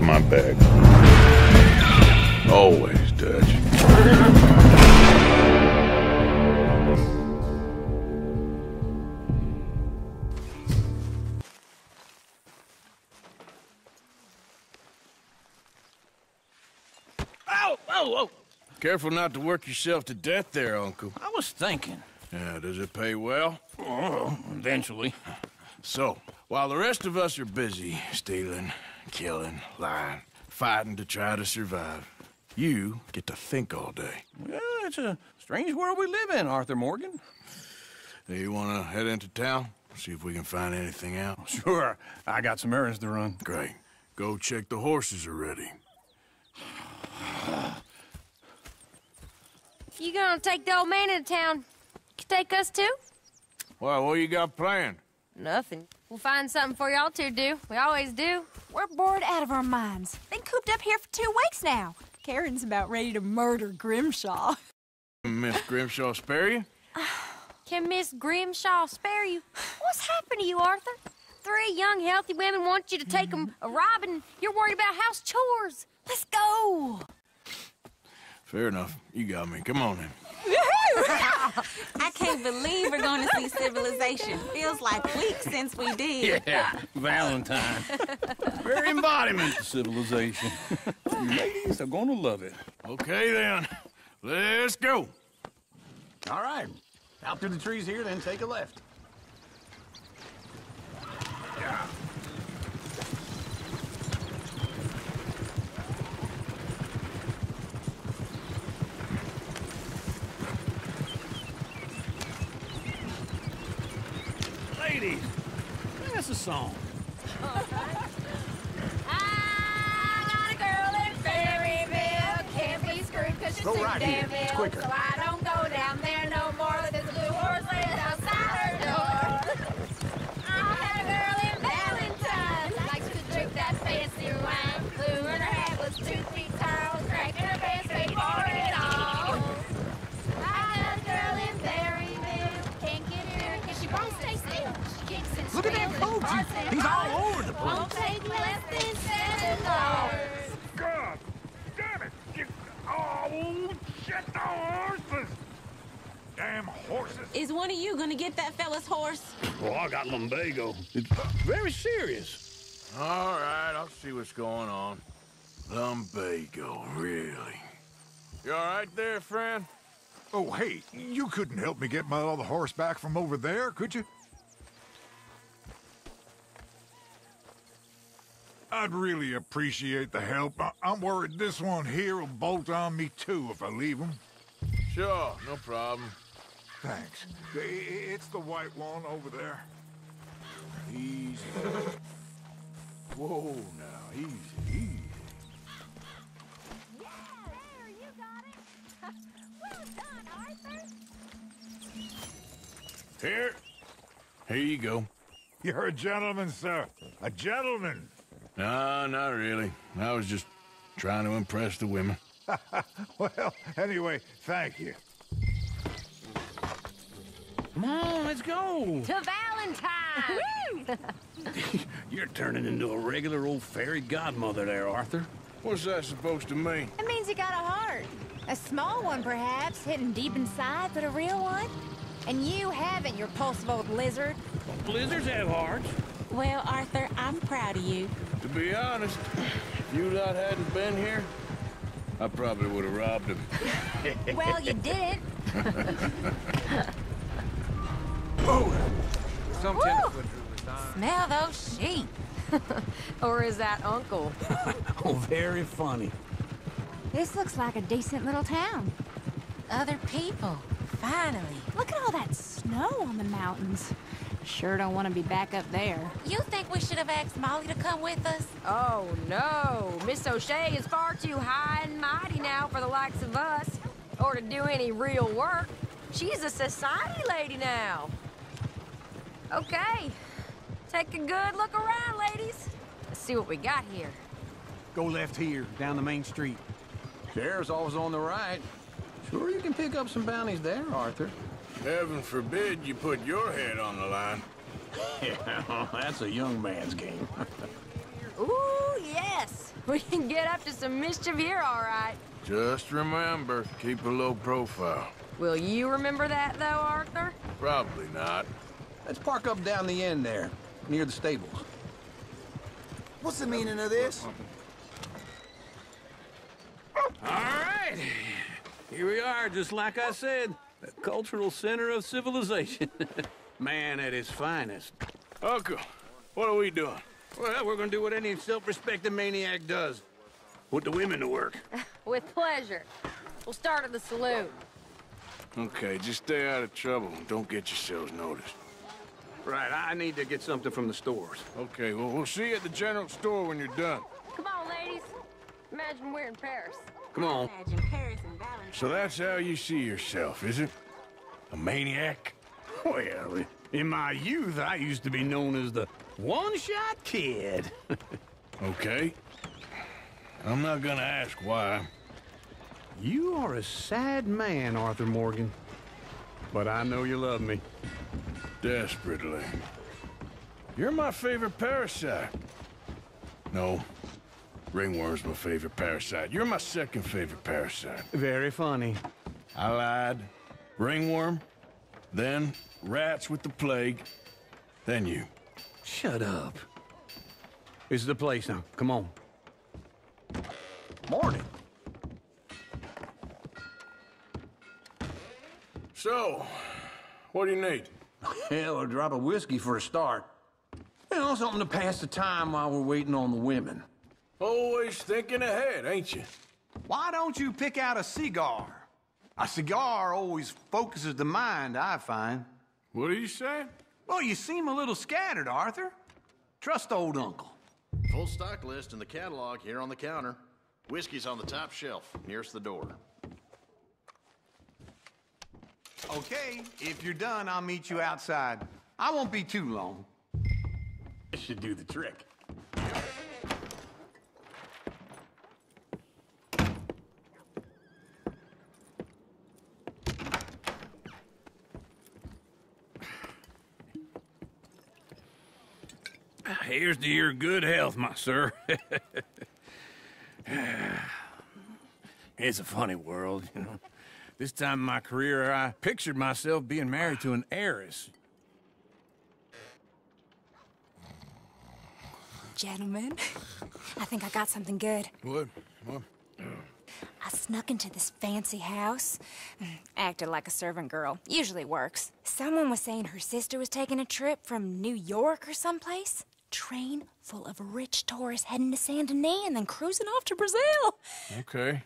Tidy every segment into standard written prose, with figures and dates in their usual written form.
got my back. Always, Dutch. Ow! Oh, oh! Careful not to work yourself to death there, Uncle. I was thinking. Yeah, does it pay well? Oh, eventually. So, while the rest of us are busy stealing, killing, lying, fighting to try to survive, you get to think all day. Well, it's a strange world we live in, Arthur Morgan. Hey, you want to head into town? See if we can find anything out? Sure. I got some errands to run. Great. Go check the horses are ready. You gonna take the old man into town? You take us too? Well, what you got planned? Nothing. We'll find something for y'all to do. We always do. We're bored out of our minds. Been cooped up here for 2 weeks now. Karen's about ready to murder Grimshaw. Miss Grimshaw spare you? Can Miss Grimshaw spare you? What's happened to you, Arthur? 3 young, healthy women want you to take them a robbing. You're worried about house chores. Let's go. Fair enough. You got me. Come on then. I can't believe we're going to see civilization. Feels like weeks since we did. Yeah, Valentine. Very embodiment of civilization. You ladies are gonna love it. Okay then. Let's go. All right. Out through the trees here, then take a left. Yeah. Ladies, sing us a song. I got a girl in Ferryville. Can't be screwed because she's Go too right damn here. It's ill. quicker. So I don't go down there no more. There's a blue horse laying outside her door. I had a girl in Valentine. Likes to drink that fancy wine. Blue in her hat was 2 feet tall. Cracking her pants paid for it all. I got a girl in Berryville. Can't get her because she won't stay still. She kicks and Look at that screams and coach. barks and He's all barks. over the place. Won't take less than $7. God damn it! Oh, shit, the horses! Damn horses! Is one of you going to get that fella's horse? Oh, I got lumbago. It's very serious. All right, I'll see what's going on. Lumbago, really? You all right there, friend? Oh, hey, you couldn't help me get my other horse back from over there, could you? I'd really appreciate the help. I'm worried this one here will bolt on me too if I leave him. Sure, no problem. Thanks. It's the white one over there. Easy. Whoa, now, easy, easy. Yeah, there, you got it. Well done, Arthur. Here you go. You're a gentleman, sir. A gentleman. No, not really. I was just trying to impress the women. Well, anyway, thank you. Come on, let's go. To Valentine. You're turning into a regular old fairy godmother there, Arthur. What's that supposed to mean? It means you got a heart. A small one, perhaps, hidden deep inside, but a real one. And you haven't, you repulsive old lizard. Blizzards have hearts. Well, Arthur, I'm proud of you. To be honest, if you lot hadn't been here, I probably would have robbed him. Well, you did. Some tenderfoot drew the time. Smell those sheep. Or is that Uncle? Oh, very funny. This looks like a decent little town. Other people, finally. Look at all that snow on the mountains. Sure don't want to be back up there. You think we should have asked Molly to come with us? Oh, no. Miss O'Shea is far too high and mighty now for the likes of us, or to do any real work. She's a society lady now. Okay. Take a good look around, ladies. Let's see what we got here. Go left here, down the main street. Sheriff's office on the right. Sure you can pick up some bounties there, Arthur. Heaven forbid you put your head on the line. Yeah, that's a young man's game. Ooh, yeah. Yes, we can get up to some mischief here, all right. Just remember, keep a low profile. Will you remember that, though, Arthur? Probably not. Let's park up down the end there, near the stables. What's the meaning of this? All right. Here we are, just like I said. The cultural center of civilization. Man at his finest. Uncle, what are we doing? Well, we're gonna do what any self-respecting maniac does. Put the women to work. With pleasure. We'll start at the saloon. Okay, just stay out of trouble and don't get yourselves noticed. Right, I need to get something from the stores. Okay, well, we'll see you at the general store when you're done. Come on, ladies. Imagine we're in Paris. Come on. Imagine Paris and Valentine. So that's how you see yourself, is it? A maniac? Well, in my youth, I used to be known as the one-shot kid. Okay. I'm not gonna ask why. You are a sad man, Arthur Morgan. But I know you love me. Desperately. You're my favorite parasite. No. Ringworm's my favorite parasite. You're my second favorite parasite. Very funny. I lied. Ringworm, then rats with the plague, then you. Shut up. This is the place now. Come on. Morning. So, what do you need? Hell, a drop of whiskey for a start. You know, something to pass the time while we're waiting on the women. Always thinking ahead, ain't you? Why don't you pick out a cigar? A cigar always focuses the mind, I find. What are you saying? Well, you seem a little scattered, Arthur. Trust old uncle. Full stock list in the catalog here on the counter. Whiskey's on the top shelf, nearest the door. Okay, if you're done, I'll meet you outside. I won't be too long. This should do the trick. Here's to your good health, my sir. It's a funny world, you know. This time in my career, I pictured myself being married to an heiress. Gentlemen, I think I got something good. What? I snuck into this fancy house, acted like a servant girl. Usually works. Someone was saying her sister was taking a trip from New York or someplace. Train full of rich tourists heading to Saint Denis and then cruising off to Brazil. Okay.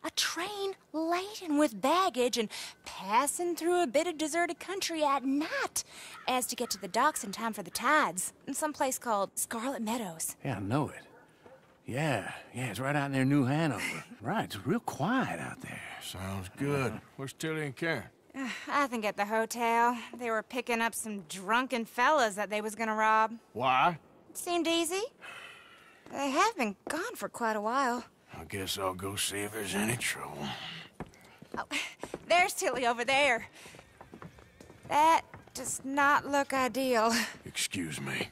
A train laden with baggage and passing through a bit of deserted country at night as to get to the docks in time for the tides in some place called Scarlet Meadows. Yeah, I know it. Yeah, it's right out near New Hanover. Right, it's real quiet out there. Sounds good. Where's Tilly and Karen? I think at the hotel. They were picking up some drunken fellas that they was gonna rob. Why? Seemed easy. They have been gone for quite a while. I guess I'll go see if there's any trouble. Oh, there's Tilly over there. That does not look ideal. Excuse me.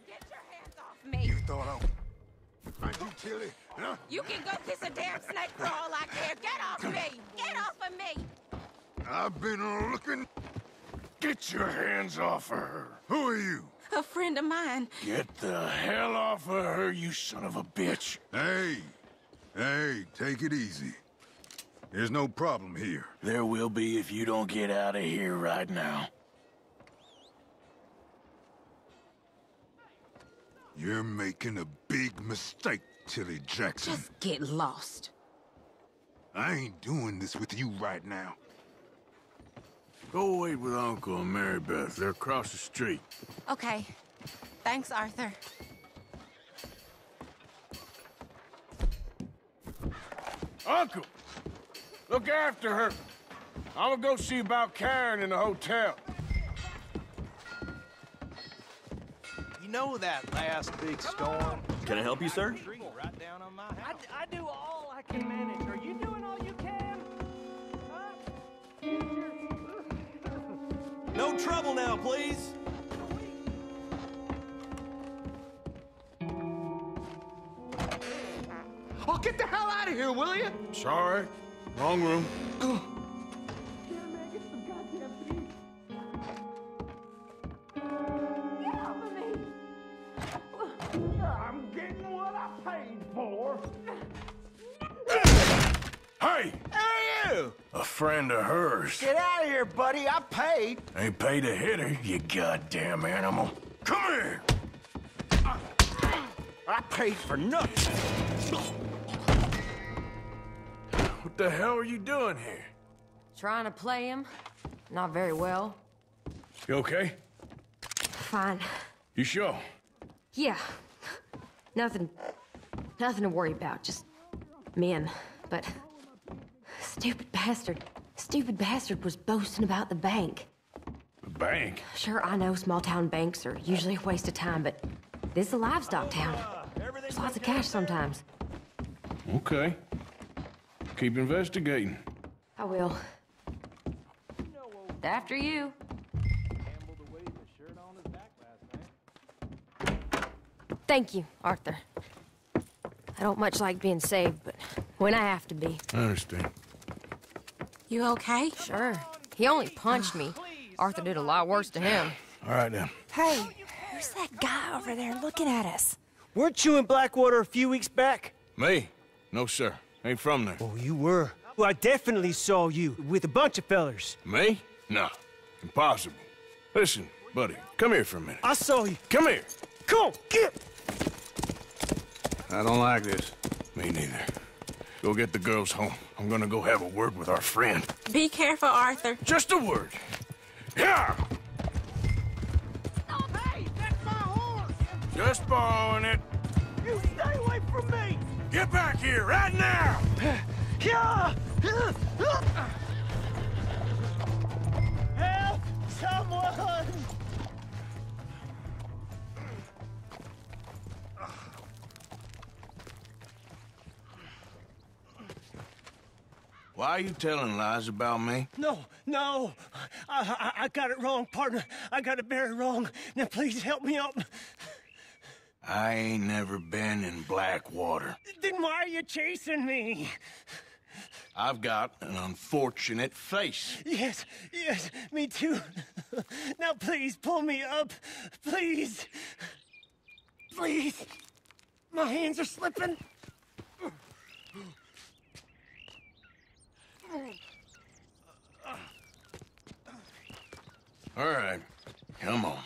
Get your hands off me. You thought I do, Tilly? Huh? You can go kiss a damn snake for all I care. Get off me. Get off of me. I've been looking. Get your hands off of her. Who are you? A friend of mine. Get the hell off of her, you son of a bitch. Hey, take it easy. There's no problem here. There will be if you don't get out of here right now. You're making a big mistake, Tilly Jackson. Just get lost. I ain't doing this with you right now. Go wait with Uncle and Mary Beth. They're across the street. Okay. Thanks, Arthur. Uncle! Look after her. I'm gonna go see about Karen in the hotel. You know that last big storm? Can I help you, sir? Right down on my house. I do all I can manage. Are you doing all you can? No trouble now, please. Oh, get the hell out of here, will you? Sorry. Wrong room. I'm getting what I paid for. Hey! Hey, you! A friend of hers. Get out of here, buddy. I paid. Ain't paid to hit her, you goddamn animal. Come here! I paid for nothing. What the hell are you doing here? Trying to play him. Not very well. You okay? Fine. You sure? Yeah. Nothing to worry about. Just men. But stupid bastard was boasting about the bank. The bank? Sure, I know small town banks are usually a waste of time, but this is a livestock town. There's lots of cash sometimes. Okay. Keep investigating. I will. After you. Thank you, Arthur. I don't much like being saved, but when I have to be. I understand. You okay? Sure. He only punched me. Arthur did a lot worse to him. All right, then. Hey, who's that guy over there looking at us? Weren't you in Blackwater a few weeks back? Me? No, sir. Ain't from there. Oh, you were. Well, I definitely saw you with a bunch of fellers. Me? No. Impossible. Listen, buddy, come here for a minute. I saw you. Come here. Come on, get! I don't like this. Me neither. Go get the girls home. I'm gonna go have a word with our friend. Be careful, Arthur. Just a word. Yeah! Hey, that's my horse! Just borrowing it. You stay away from me! Get back here right now! Yeah! Help! Someone! Why are you telling lies about me? No. I got it wrong, partner. I got it very wrong. Now, please help me up. I ain't never been in Blackwater. Then why are you chasing me? I've got an unfortunate face. Yes, me too. Now, please, pull me up. Please. Please. My hands are slipping. All right, come on.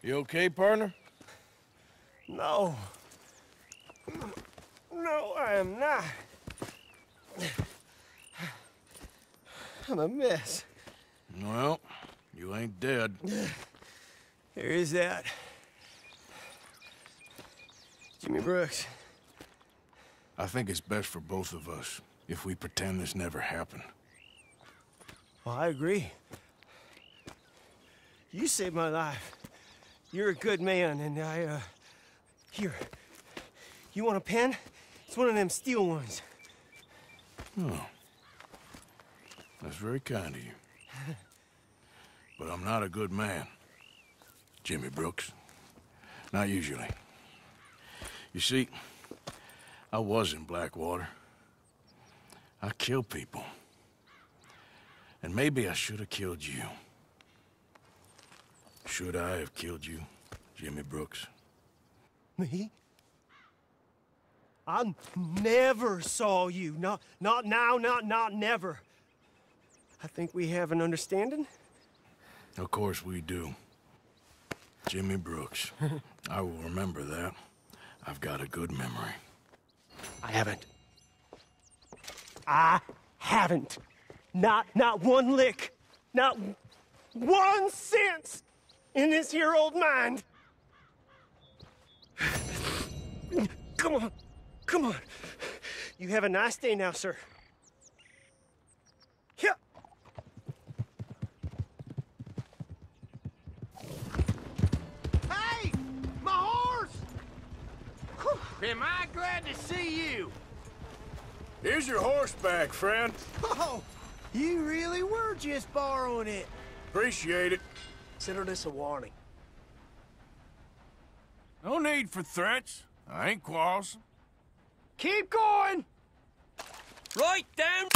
You okay, partner? No. No, I am not. I'm a mess. Well, you ain't dead. There is that. Jimmy Brooks. I think it's best for both of us if we pretend this never happened. Well, I agree. You saved my life. You're a good man, and here. You want a pen? It's one of them steel ones. Oh. That's very kind of you. But I'm not a good man, Jimmy Brooks. Not usually. You see, I was in Blackwater. I killed people. And maybe I should have killed you. Should I have killed you, Jimmy Brooks? Me? I never saw you. Not now, not never. I think we have an understanding. Of course we do. Jimmy Brooks. I will remember that. I've got a good memory. I haven't. Not one lick. Not 1 cent in this here old mind. Come on. You have a nice day now, sir. Here. Hey! My horse! Am I glad to see you? Here's your horse back, friend. Oh, you really were just borrowing it. Appreciate it. Consider this a warning. No need for threats. I ain't quarrelsome. Keep going! Right down!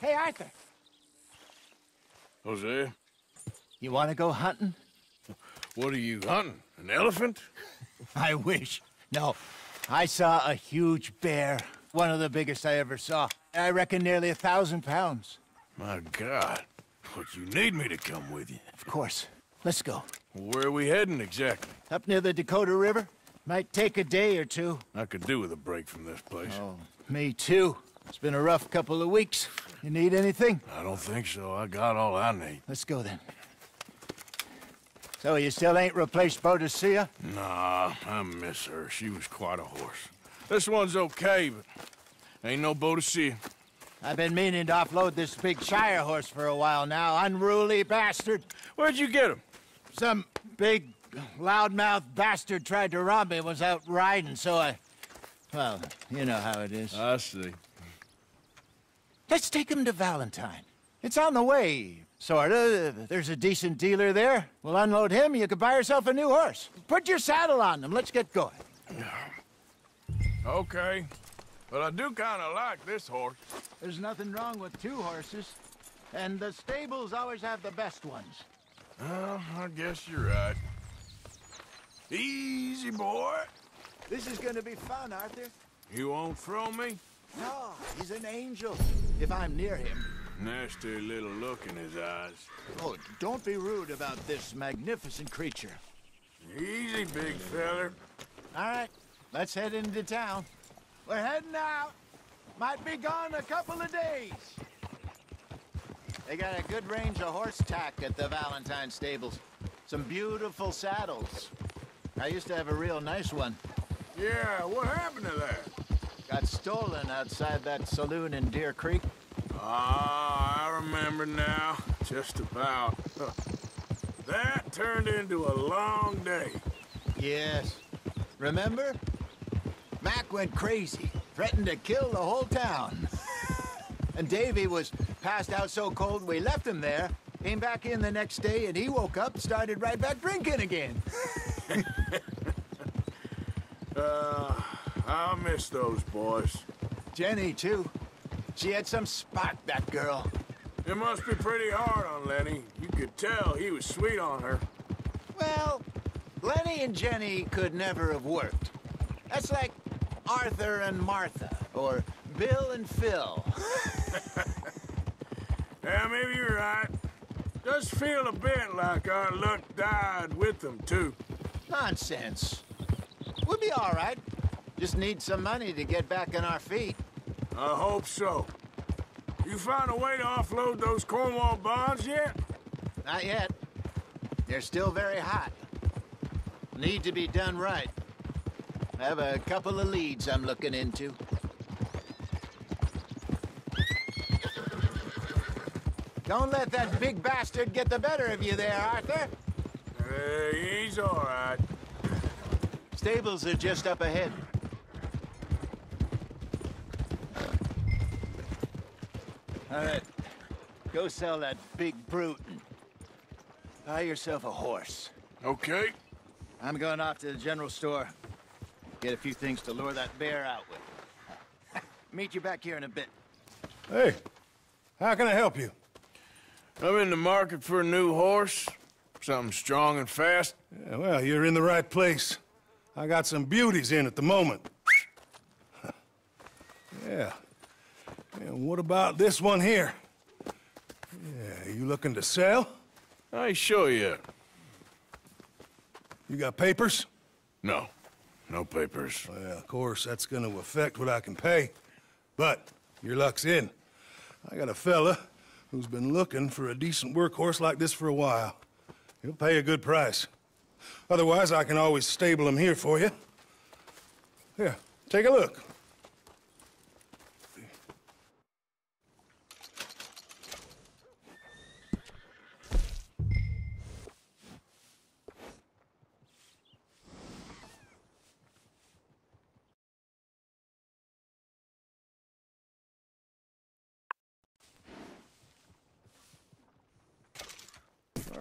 Hey, Arthur. Hosea, You want to go hunting? what are you hunting? An elephant? I wish. No. I saw a huge bear. One of the biggest I ever saw. I reckon nearly 1,000 pounds. My God. But you need me to come with you. Of course. Let's go. Where are we heading exactly? Up near the Dakota River. Might take a day or two. I could do with a break from this place. Oh, me too. It's been a rough couple of weeks. You need anything? I don't think so. I got all I need. Let's go then. So you still ain't replaced Boadicea? Nah, I miss her. She was quite a horse. This one's okay, but ain't no Boadicea. I've been meaning to offload this big Shire horse for a while now. Unruly bastard. Where'd you get him? Some big, loudmouth bastard tried to rob me, was out riding, so I... Well, you know how it is. I see. Let's take him to Valentine. It's on the way, sorta. There's a decent dealer there. We'll unload him, you could buy yourself a new horse. Put your saddle on him, let's get going. Okay. But I do kind of like this horse. There's nothing wrong with two horses. And the stables always have the best ones. Well, I guess you're right. Easy, boy. This is gonna be fun, Arthur. You won't throw me? No, he's an angel. If I'm near him. Nasty little look in his eyes. Oh, don't be rude about this magnificent creature. Easy, big feller. All right, let's head into town. We're heading out. Might be gone a couple of days. They got a good range of horse tack at the Valentine stables. Some beautiful saddles. I used to have a real nice one. Yeah, what happened to that? Got stolen outside that saloon in Deer Creek. Ah, I remember now. Just about. Huh. That turned into a long day. Yes. Remember? Mac went crazy, threatened to kill the whole town. And Davy was passed out so cold we left him there, came back in the next day, and he woke up, started right back drinking again. I miss those boys. Jenny, too. She had some spark, that girl. It must be pretty hard on Lenny. You could tell he was sweet on her. Well, Lenny and Jenny could never have worked. That's like Arthur and Martha, or Bill and Phil. Yeah, maybe you're right. Does feel a bit like our luck died with them, too. Nonsense. We'll be all right. Just need some money to get back on our feet. I hope so. You found a way to offload those Cornwall bonds yet? Not yet. They're still very hot. Need to be done right. I have a couple of leads I'm looking into. Don't let that big bastard get the better of you there, Arthur. He's all right. Stables are just up ahead. All right. Go sell that big brute and buy yourself a horse. Okay. I'm going off to the general store. Get a few things to lure that bear out with. Meet you back here in a bit. Hey, how can I help you? I'm in the market for a new horse. Something strong and fast. Yeah, well, you're in the right place. I got some beauties in at the moment. Yeah. And what about this one here? Yeah, you looking to sell? I ain't sure yet. You got papers? No. No papers. Well, of course, that's gonna affect what I can pay. But your luck's in. I got a fella who's been looking for a decent workhorse like this for a while. He'll pay a good price. Otherwise, I can always stable him here for you. Here, take a look.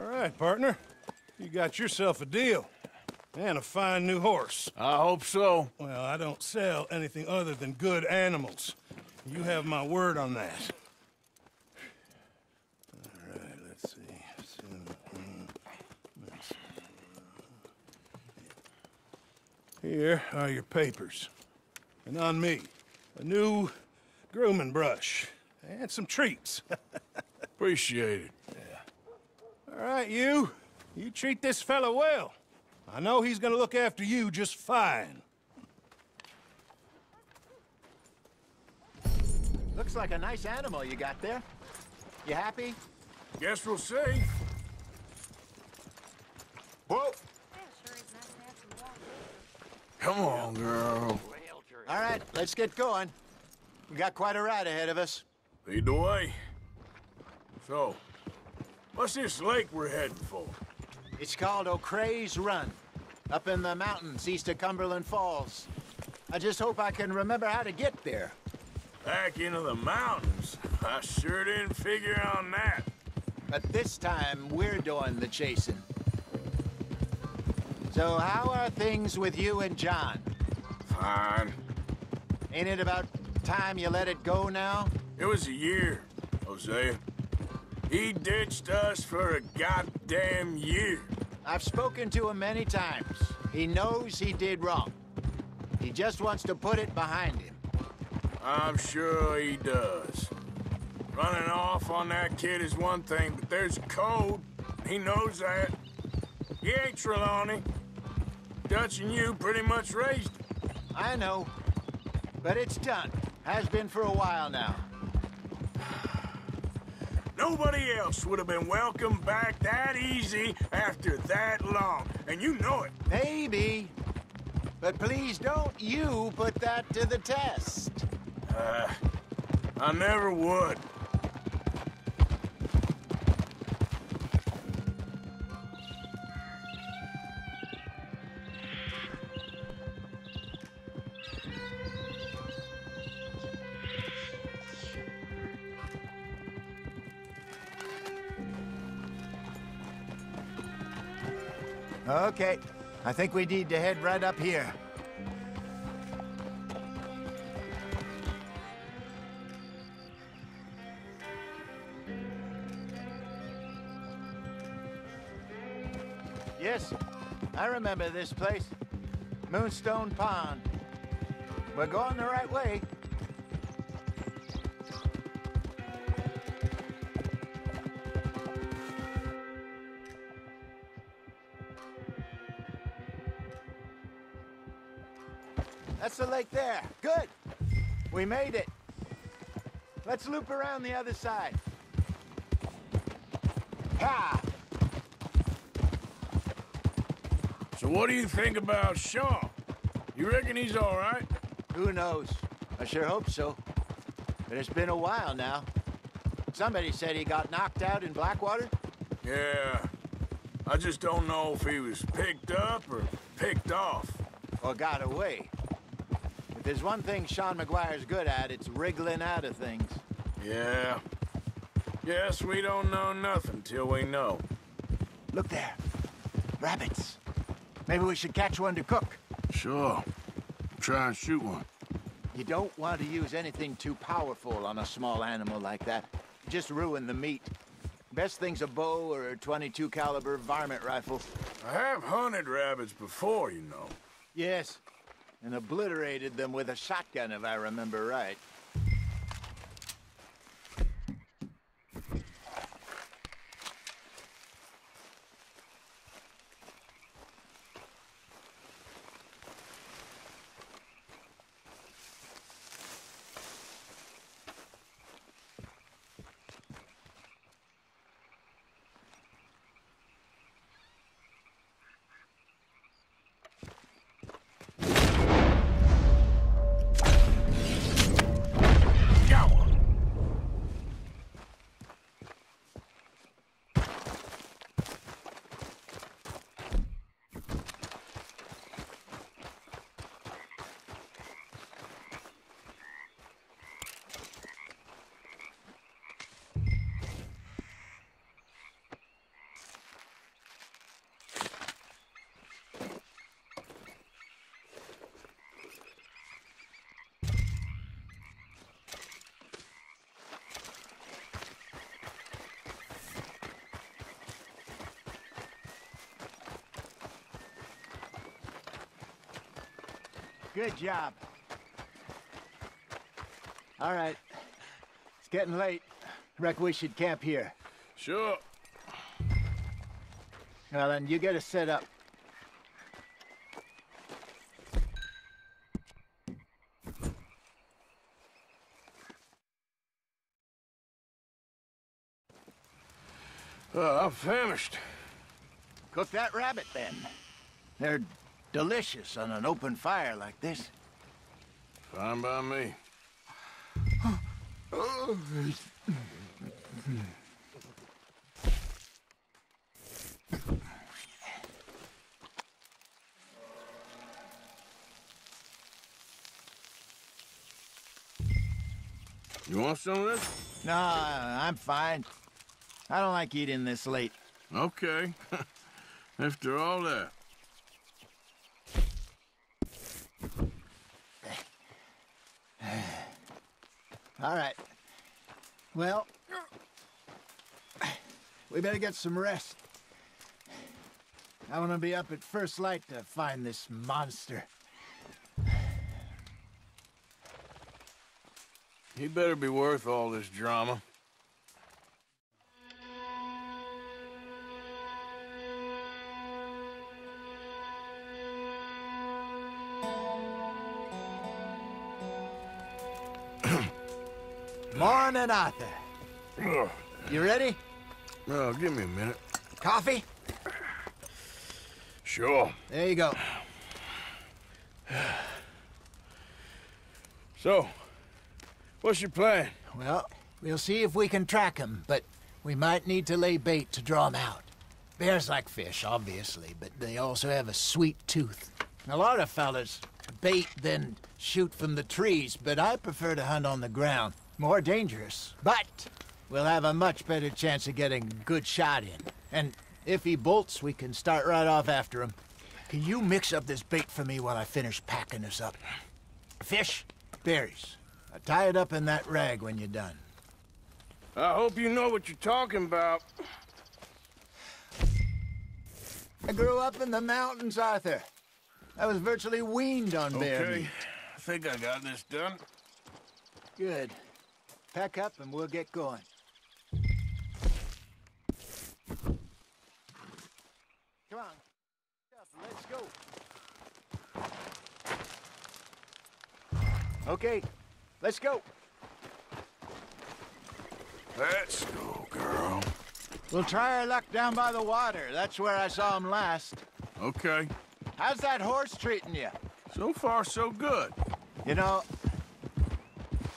right, partner. You got yourself a deal. And a fine new horse. I hope so. Well, I don't sell anything other than good animals. You have my word on that. All right, let's see. Here are your papers. And on me, a new grooming brush. And some treats. Appreciate it. Yeah. All right, you. You treat this fella well. I know he's gonna look after you just fine. Looks like a nice animal you got there. You happy? Guess we'll see. Whoa! Come on, girl. All right, let's get going. We got quite a ride ahead of us. Lead the way. So, what's this lake we're heading for? It's called O'Creagh's Run, up in the mountains east of Cumberland Falls. I just hope I can remember how to get there. Back into the mountains? I sure didn't figure on that. But this time, we're doing the chasing. So how are things with you and John? Fine. Ain't it about time you let it go now? It was a year, Hosea. He ditched us for a goddamn year. I've spoken to him many times. He knows he did wrong. He just wants to put it behind him. I'm sure he does. Running off on that kid is one thing, but there's a code. He knows that. He ain't Trelawney. Dutch and you pretty much raised him. I know. But it's done. Has been for a while now. Nobody else would have been welcomed back that easy after that long, and you know it. Maybe. But please don't you put that to the test. I never would. Okay, I think we need to head right up here. Yes, I remember this place. Moonstone Pond. We're going the right way. That's the lake there. Good. We made it. Let's loop around the other side. Ha! So what do you think about Shaw? You reckon he's all right? Who knows? I sure hope so. But it's been a while now. Somebody said he got knocked out in Blackwater? Yeah. I just don't know if he was picked up or picked off. Or got away. If there's one thing Sean McGuire's good at, it's wriggling out of things. Yeah. Guess we don't know nothing till we know. Look there. Rabbits. Maybe we should catch one to cook. Sure. Try and shoot one. You don't want to use anything too powerful on a small animal like that. Just ruin the meat. Best thing's a bow or a .22 caliber varmint rifle. I have hunted rabbits before, you know. Yes, and obliterated them with a shotgun, if I remember right. Good job. All right. It's getting late. Reckon we should camp here. Sure. Well, then you get us set up. I'm famished. Cook that rabbit, then. They're delicious on an open fire like this. Fine by me. You want some of this? No, I'm fine. I don't like eating this late. Okay. After all that. All right. Well, we better get some rest. I want to be up at first light to find this monster. He better be worth all this drama. Morning, Arthur. You ready? Well, give me a minute. Coffee? Sure. There you go. So, what's your plan? Well, we'll see if we can track him, but we might need to lay bait to draw him out. Bears like fish, obviously, but they also have a sweet tooth. A lot of fellas bait, then shoot from the trees, but I prefer to hunt on the ground. More dangerous, but we'll have a much better chance of getting a good shot in. And if he bolts, we can start right off after him. Can you mix up this bait for me while I finish packing this up? Fish, berries. Tie it up in that rag when you're done. I hope you know what you're talking about. I grew up in the mountains, Arthur. I was virtually weaned on bear meat. Okay, I think I got this done. Good. Pack up and we'll get going. Come on. Let's go. Okay, let's go. Let's go, girl. We'll try our luck down by the water. That's where I saw him last. Okay. How's that horse treating you? So far, so good. You know,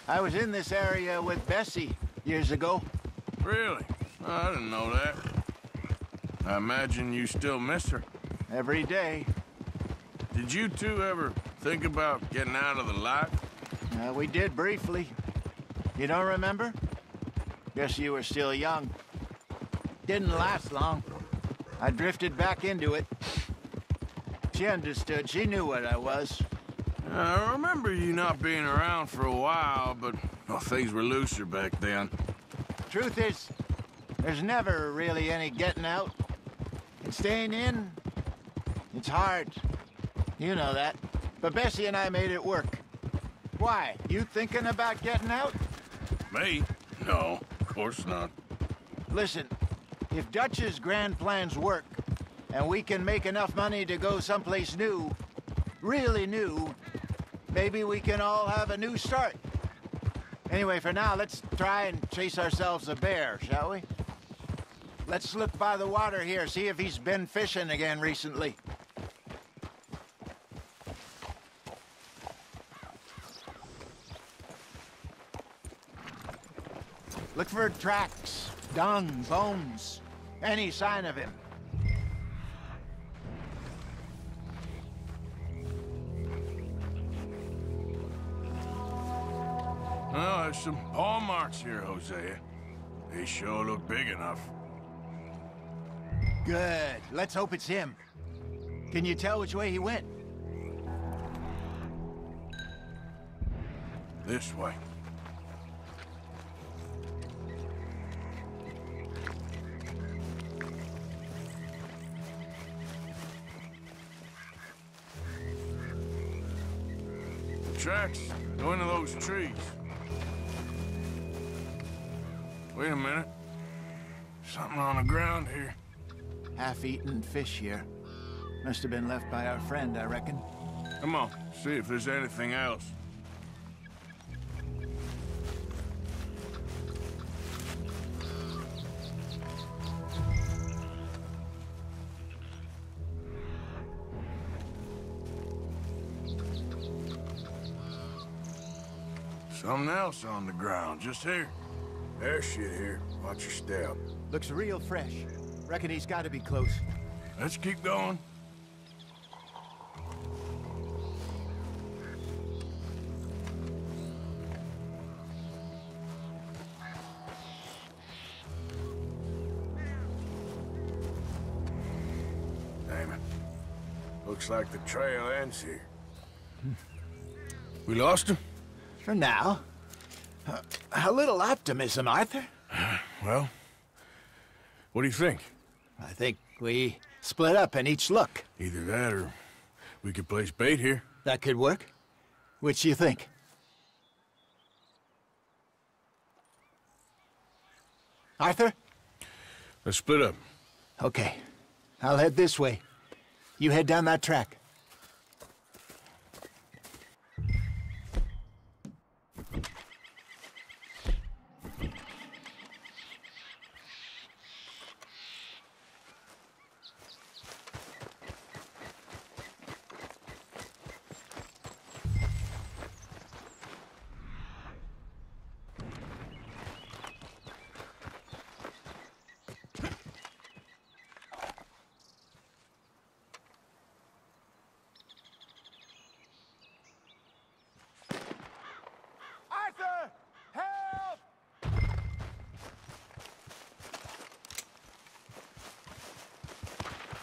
I was in this area with Bessie years ago. Really? I didn't know that. I imagine you still miss her. Every day. Did you two ever think about getting out of the life? We did briefly. You don't remember? Guess you were still young. Didn't last long. I drifted back into it. She understood. She knew what I was. I remember you not being around for a while, but well, things were looser back then. Truth is, there's never really any getting out. And staying in, it's hard. You know that. But Bessie and I made it work. Why? You thinking about getting out? Me? No, of course not. Listen, if Dutch's grand plans work, and we can make enough money to go someplace new, really new, maybe we can all have a new start. Anyway, for now, let's try and chase ourselves a bear, shall we? Let's look by the water here, see if he's been fishing again recently. Look for tracks, dung, bones, any sign of him. Well, there's some paw marks here, Hosea. They sure look big enough. Good. Let's hope it's him. Can you tell which way he went? This way. tracks go into those trees. Wait a minute. Something on the ground here. Half-eaten fish here. Must have been left by our friend, I reckon. Come on, see if there's anything else. Something else on the ground, just here. There's shit here. Watch your step. Looks real fresh. Reckon he's got to be close. Let's keep going. Damn it. Looks like the trail ends here. We lost him? For now. A little optimism, Arthur. Well, what do you think? I think we split up and each look. Either that or we could place bait here. That could work. Which do you think? Arthur? Let's split up. Okay. I'll head this way. You head down that track.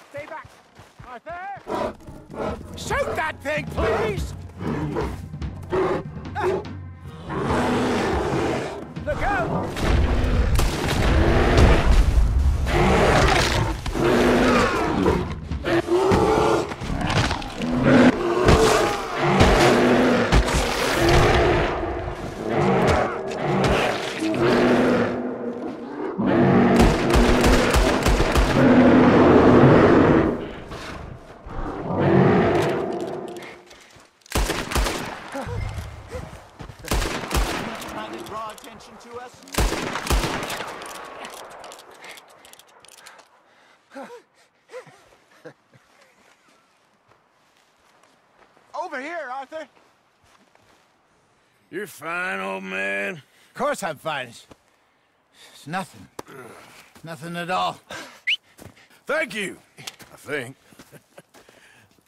Stay back! Arthur! Shoot that thing, please! Look out! Over here, Arthur. You're fine, old man. Of course I'm fine. It's nothing. Nothing at all. Thank you, I think.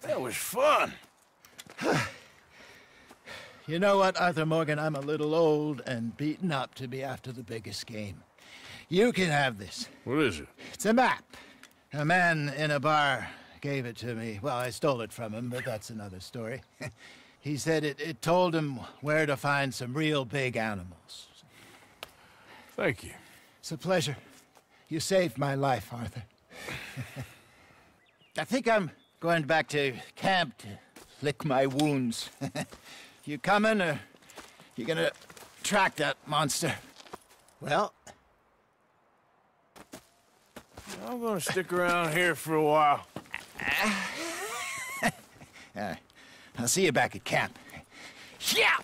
That was fun. You know what, Arthur Morgan? I'm a little old and beaten up to be after the biggest game. You can have this. What is it? It's a map. A man in a bar gave it to me. Well, I stole it from him, but that's another story. He said it told him where to find some real big animals. Thank you. It's a pleasure. You saved my life, Arthur. I think I'm going back to camp to lick my wounds. You coming, or you gonna track that monster? Well, I'm gonna stick around here for a while. I'll see you back at camp. Yeah!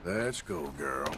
Let's go, girl.